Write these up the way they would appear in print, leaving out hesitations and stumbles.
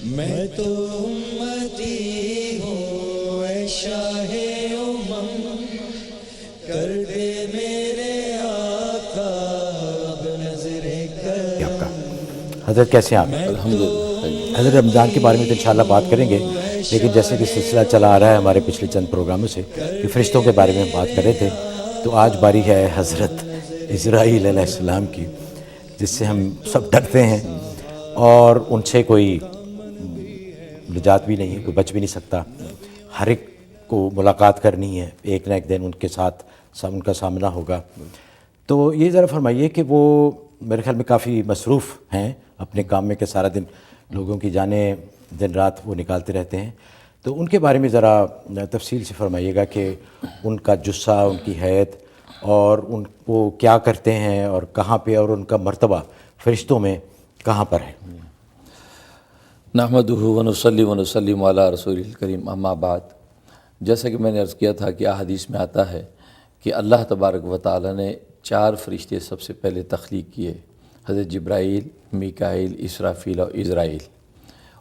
میں تو امتی ہوں اے شاہ امم، کر دے میرے آقا اب نظر کرم۔ حضرت کیسے ہیں آپ؟ الحمدللہ۔ حضرت رمضان کے بارے میں تو انشاءاللہ بات کریں گے، لیکن جیسے کہ سلسلہ چلا آ رہا ہے ہمارے پچھلے چند پروگراموں سے کہ فرشتوں کے بارے میں بات کر رہے تھے، تو آج باری ہے حضرت اسرائیل علیہ السلام کی، جس سے ہم سب ڈرتے ہیں اور ان سے کوئی نجات بھی نہیں ہے، کوئی بچ بھی نہیں سکتا۔ ہر ایک کو ملاقات کرنی ہے، ایک نہ ایک دن ان کے ساتھ ان کا سامنا ہوگا۔ تو یہ ذرا فرمائیے کہ وہ میرے خیال میں کافی مصروف ہیں اپنے کام میں، کہ سارا دن لوگوں کی جانیں دن رات وہ نکالتے رہتے ہیں، تو ان کے بارے میں ذرا تفصیل سے فرمائیے گا کہ ان کا جثہ، ان کی حیت اور ان کو کیا کرتے ہیں اور کہاں پہ، اور ان کا مرتبہ فرشتوں میں کہاں پر ہے۔ نحمدہ ونصلی ونسلم علی رسول الکریم، اما بعد۔ جیسا کہ میں نے عرض کیا تھا کہ احادیث میں آتا ہے کہ اللہ تبارک و تعالی نے 4 فرشتے سب سے پہلے تخلیق کیے، حضرت جبرائیل، میکائیل، اسرافیل اور اسرائیل،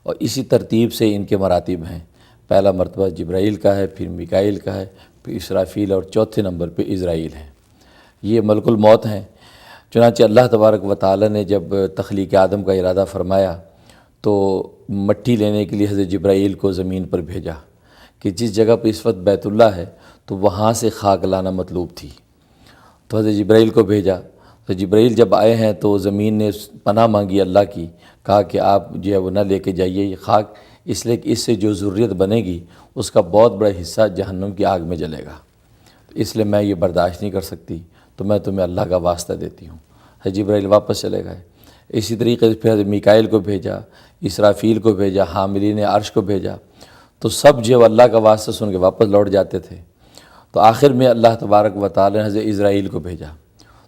اور اسی ترتیب سے ان کے مراتب ہیں۔ پہلا مرتبہ جبرائیل کا ہے، پھر میکائیل کا ہے، پھر اسرافیل، اور چوتھے نمبر پہ اسرائیل ہیں۔ یہ ملک الموت ہیں۔ چنانچہ اللہ تبارک و تعالی نے جب تخلیق آدم کا ارادہ فرمایا تو مٹی لینے کے لیے حضرت جبرائیل کو زمین پر بھیجا کہ جس جگہ پہ اس وقت بیت اللہ ہے تو وہاں سے خاک لانا مطلوب تھی، تو حضرت جبرائیل کو بھیجا۔ تو جبرائیل جب آئے ہیں تو زمین نے پناہ مانگی اللہ کی، کہا کہ آپ جو ہے وہ نہ لے کے جائیے یہ خاک، اس لیے کہ اس سے جو ذریت بنے گی اس کا بہت بڑا حصہ جہنم کی آگ میں جلے گا، اس لیے میں یہ برداشت نہیں کر سکتی، تو میں تمہیں اللہ کا واسطہ دیتی ہوں۔ حضرت جبرائیل واپس چلے گئے۔ اسی طریقے سے پھر حضرت میکائیل کو بھیجا، اسرافیل کو بھیجا، حاملین عرش کو بھیجا، تو سب جو اللہ کا واسطہ سن کے واپس لوٹ جاتے تھے۔ تو آخر میں اللہ تبارک و تعالی نے حضرت اسرائیل کو بھیجا۔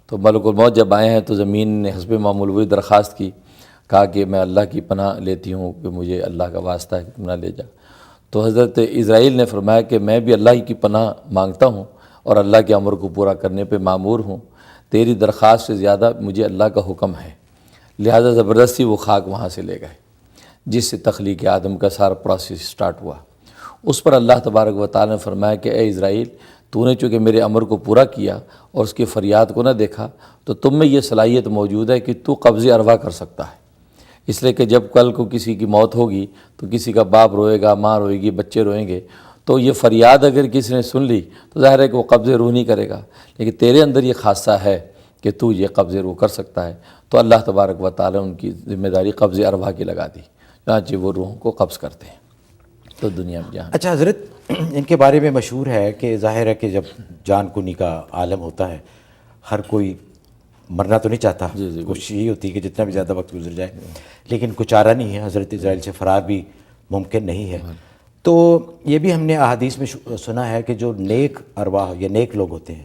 تو ملک الموت جب آئے ہیں تو زمین نے حسب معمول وہی درخواست کی، کہا کہ میں اللہ کی پناہ لیتی ہوں کہ مجھے اللہ کا واسطہ ہے کہ تم نہ لے جا۔ تو حضرت اسرائیل نے فرمایا کہ میں بھی اللہ کی پناہ مانگتا ہوں اور اللہ کے امر کو پورا کرنے پہ مامور ہوں، تیری درخواست سے زیادہ مجھے اللہ کا حکم ہے، لہذا زبردستی وہ خاک وہاں سے لے گئے، جس سے تخلیق آدم کا سارا پروسیس سٹارٹ ہوا۔ اس پر اللہ تبارک و تعالی نے فرمایا کہ اے اسرائیل، تو نے چونکہ میرے امر کو پورا کیا اور اس کی فریاد کو نہ دیکھا، تو تم میں یہ صلاحیت موجود ہے کہ تو قبض ارواح کر سکتا ہے، اس لیے کہ جب کل کو کسی کی موت ہوگی تو کسی کا باپ روئے گا، ماں روئے گی، بچے روئیں گے، تو یہ فریاد اگر کسی نے سن لی تو ظاہر ہے کہ وہ قبض روح نہیں کرے گا، لیکن تیرے اندر یہ خاصہ ہے کہ تو یہ قبض روح کر سکتا ہے۔ تو اللہ تبارک و تعالی ان کی ذمہ داری قبض ارواح کی لگا دی، چنانچہ وہ روحوں کو قبض کرتے ہیں تو دنیا میں جہاں۔ اچھا حضرت، ان کے بارے میں مشہور ہے کہ ظاہر ہے کہ جب جان کنی کا عالم ہوتا ہے، ہر کوئی مرنا تو نہیں چاہتا، کوشش یہی ہوتی ہے کہ جتنا بھی زیادہ وقت گزر جائے، لیکن کچھ چارہ نہیں ہے، حضرت اسرائیل سے فرار بھی ممکن نہیں ہے۔ تو یہ بھی ہم نے احادیث میں سنا ہے کہ جو نیک ارواح یا نیک لوگ ہوتے ہیں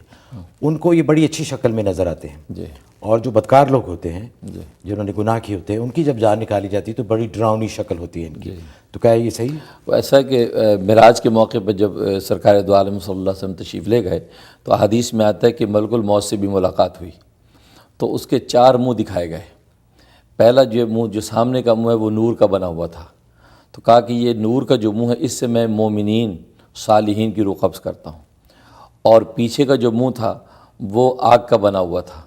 ان کو یہ بڑی اچھی شکل میں نظر آتے ہیں، اور جو بدکار لوگ ہوتے ہیں جنہوں نے گناہ کیے ہوتے ہیں ان کی جب جان نکالی جاتی ہے تو بڑی ڈراؤنی شکل ہوتی ہے ان کی۔ تو کیا یہ صحیح؟ وہ ایسا ہے کہ معراج کے موقع پہ جب سرکار دو عالم صلی اللہ علیہ وسلم تشریف لے گئے تو حدیث میں آتا ہے کہ ملک الموت سے بھی ملاقات ہوئی، تو اس کے 4 منہ دکھائے گئے۔ پہلا جو منہ، جو سامنے کا منہ ہے، وہ نور کا بنا ہوا تھا، تو کہا کہ یہ نور کا جو منہ ہے اس سے میں مومنین صالحین کی روح قبض کرتا ہوں، اور پیچھے کا جو منہ تھا وہ آگ کا بنا ہوا تھا،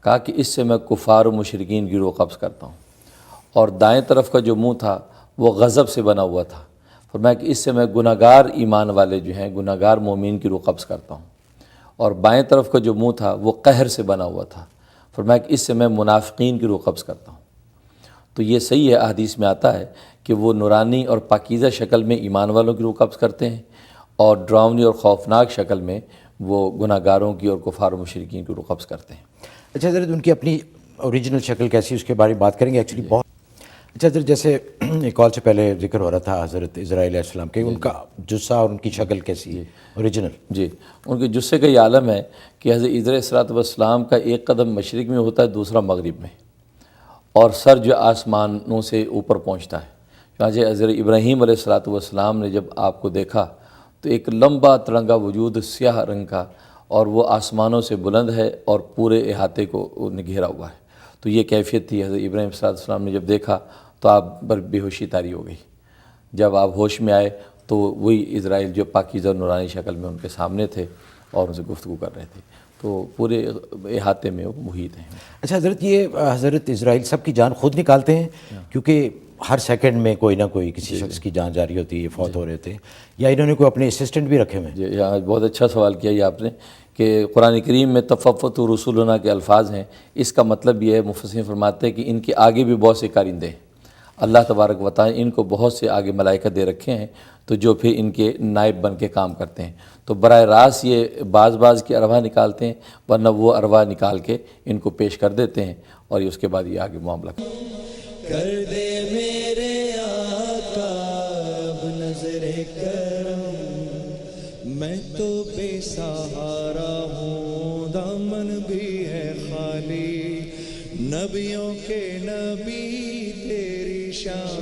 کہا کہ اس سے میں کفار و مشرکین کی روح قبض کرتا ہوں، اور دائیں طرف کا جو منہ تھا وہ غضب سے بنا ہوا تھا، فرمایا کہ اس سے میں گناہگار ایمان والے جو ہیں، گناہگار مومین کی روح قبض کرتا ہوں، اور بائیں طرف کا جو منہ تھا وہ قہر سے بنا ہوا تھا، فرمایا کہ اس سے میں منافقین کی روح قبض کرتا ہوں۔ تو یہ صحیح ہے، احادیث میں آتا ہے کہ وہ نورانی اور پاکیزہ شکل میں ایمان والوں کی روح قبض کرتے ہیں، اور ڈراؤنی اور خوفناک شکل میں وہ گناہ گاروں کی اور کفار و مشرکین کی روح قبض کرتے ہیں۔ اچھا حضرت، ان کی اپنی اوریجنل شکل کیسی اس کے بارے میں بات کریں گے ایکچولی بہت۔ اچھا حضرت، جیسے ایک کال سے پہلے ذکر ہو رہا تھا حضرت اسرائیل علیہ السلام کے، ان کا جثہ اور ان کی شکل کیسی ہے اوریجنل؟ جی، ان کے جثے کا یہ عالم ہے کہ حضرت اسرائیل والسلام کا ایک قدم مشرق میں ہوتا ہے، دوسرا مغرب میں، اور سر جو آسمانوں سے اوپر پہنچتا ہے۔ چنانچہ حضرت ابراہیم علیہ السلام نے جب آپ کو دیکھا تو ایک لمبا ترنگا وجود سیاہ رنگ کا، اور وہ آسمانوں سے بلند ہے اور پورے احاطے کو گھیرا ہوا ہے، تو یہ کیفیت تھی۔ حضرت ابراہیم علیہ السلام نے جب دیکھا تو آپ پر بے ہوشی طاری ہو گئی. جب آپ ہوش میں آئے تو وہی اسرائیل جو پاکیزہ نورانی شکل میں ان کے سامنے تھے اور ان سے گفتگو کر رہے تھے. تو پورے احاطے میں وہ محیط ہیں. اچھا حضرت، یہ حضرت اسرائیل سب کی جان خود نکالتے ہیں کیونکہ ہر سیکنڈ میں کوئی نہ کوئی کسی شخص کی جان جاری ہوتی ہے، فوت ہو رہے تھے، یا انہوں نے کوئی اپنے اسسٹنٹ بھی رکھے ہوئے ہیں؟ جی یہاں بہت اچھا سوال کیا یہ آپ نے کہ قرآن کریم میں تفوت رسولنا کے الفاظ ہیں. اس کا مطلب یہ ہے، مفسرین فرماتے ہیں کہ ان کے آگے بھی بہت سے کارندے ہیں. اللہ تبارک و تعالی ان کو بہت سے آگے ملائکہ دے رکھے ہیں تو جو پھر ان کے نائب بن کے کام کرتے ہیں. تو براہ راست یہ بعض کی ارواح نکالتے ہیں، ورنہ وہ ارواح نکال کے ان کو پیش کر دیتے ہیں اور یہ اس کے بعد یہ آگے معاملہ کر دے میرے آقا اب نظر کرم. میں تو بے سہارا ہوں، دامن بھی ہے خالی، نبیوں کے نبی تیری شان